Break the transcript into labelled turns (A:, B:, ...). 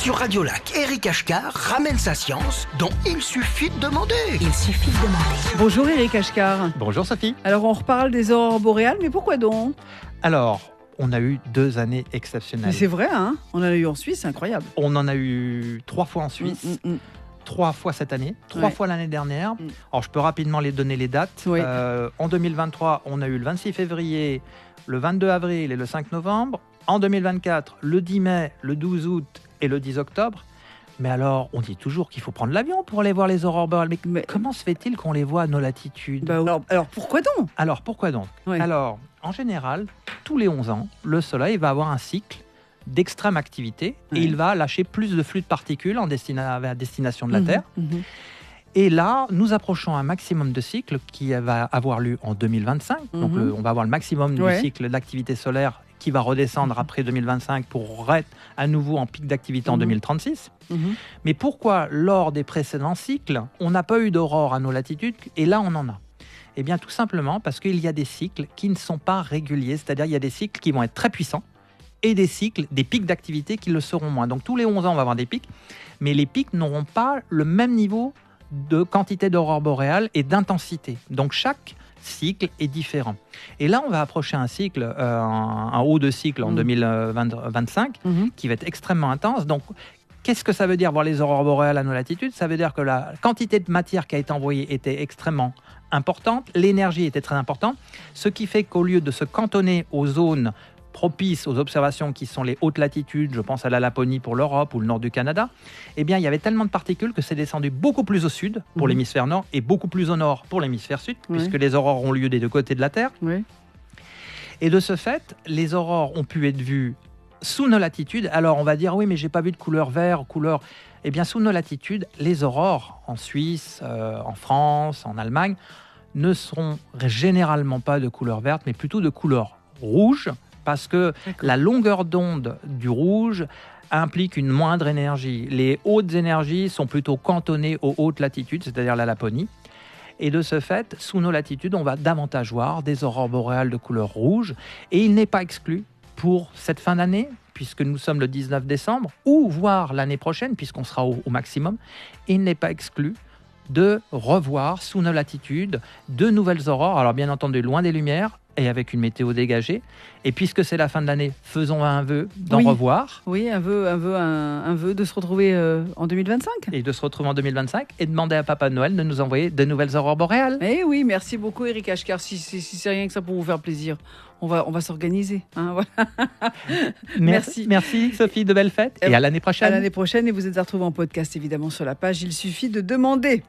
A: Sur Radio Lac, Éric Ashkar ramène sa science dont il suffit de demander.
B: Bonjour Éric Ashkar.
C: Bonjour Sophie.
B: Alors on reparle des aurores boréales, mais pourquoi donc ?
C: Alors, on a eu 2 années
B: Mais
C: exceptionnelles.
B: c'est vrai, hein ? On en a eu en Suisse, c'est incroyable.
C: On en a eu 3 fois en Suisse, 3 fois cette année, 3
B: Ouais.
C: fois l'année dernière. Alors, je peux rapidement les donner les dates.
B: Oui.
C: En 2023, on a eu le 26 février, le 22 avril et le 5 novembre. En 2024, le 10 mai, le 12 août et le 10 octobre. Mais alors, on dit toujours qu'il faut prendre l'avion pour aller voir les aurores boréales. Mais comment se fait-il qu'on les voit à nos latitudes ?
B: Bah, alors pourquoi donc ?
C: Alors, pourquoi donc ?
B: Ouais.
C: Alors, en général, tous les 11 ans, le Soleil va avoir un cycle d'extrême activité
B: Ouais.
C: et il va lâcher plus de flux de particules à destination de la
B: Mhm,
C: Terre.
B: mhm.
C: Et là, nous approchons un maximum de cycle qui va avoir lieu en 2025. Donc,
B: Mhm.
C: on va avoir le maximum du
B: Ouais.
C: cycle d'activité solaire qui va redescendre après 2025 pour être à nouveau en pic d'activité en
B: Mhm.
C: 2036.
B: Mhm.
C: Mais pourquoi, lors des précédents cycles, on n'a pas eu d'aurore à nos latitudes et là, on en a ? Eh bien, tout simplement parce qu'il y a des cycles qui ne sont pas réguliers, c'est-à-dire il y a des cycles qui vont être très puissants et des cycles, des pics d'activité qui le seront moins. Donc, tous les 11 ans, on va avoir des pics, mais les pics n'auront pas le même niveau de quantité d'aurore boréale et d'intensité. Donc, chaque cycle est différent. Et là, on va approcher un cycle, un haut de cycle en 2025,
B: Mhm.
C: qui va être extrêmement intense. Donc, qu'est-ce que ça veut dire voir les aurores boréales à nos latitudes ? Ça veut dire que la quantité de matière qui a été envoyée était extrêmement importante, l'énergie était très importante, ce qui fait qu'au lieu de se cantonner aux zones propices aux observations qui sont les hautes latitudes, je pense à la Laponie pour l'Europe ou le nord du Canada, eh bien, il y avait tellement de particules que c'est descendu beaucoup plus au sud pour
B: Mhm.
C: l'hémisphère nord et beaucoup plus au nord pour l'hémisphère sud,
B: Ouais.
C: puisque les aurores ont lieu des 2 côtés de la Terre.
B: Oui.
C: Et de ce fait, les aurores ont pu être vues sous nos latitudes. Alors, on va dire, oui, mais j'ai pas vu de couleur vert, couleur... Eh bien, sous nos latitudes, les aurores en Suisse, en France, en Allemagne, ne seront généralement pas de couleur verte, mais plutôt de couleur rouge, parce que
B: D'accord.
C: la longueur d'onde du rouge implique une moindre énergie. Les hautes énergies sont plutôt cantonnées aux hautes latitudes, c'est-à-dire la Laponie. Et de ce fait, sous nos latitudes, on va davantage voir des aurores boréales de couleur rouge. Et il n'est pas exclu pour cette fin d'année, puisque nous sommes le 19 décembre, ou voire l'année prochaine, puisqu'on sera au maximum, il n'est pas exclu de revoir sous nos latitudes de nouvelles aurores. Alors bien entendu, loin des lumières et avec une météo dégagée. Et puisque c'est la fin de l'année, faisons un vœu d'en
B: Oui.
C: revoir
B: Oui, un vœu de se retrouver en 2025.
C: et de se retrouver en 2025 et demander à Papa Noël de nous envoyer de nouvelles aurores boréales.
B: Eh oui, merci beaucoup Éric Ashkar. Si c'est rien que ça pour vous faire plaisir, on va s'organiser. Hein, voilà. Merci.
C: Merci Sophie, de belles fêtes et à l'année
B: À
C: prochaine.
B: l'année prochaine, et vous êtes à retrouver en podcast évidemment sur la page. Il suffit de demander.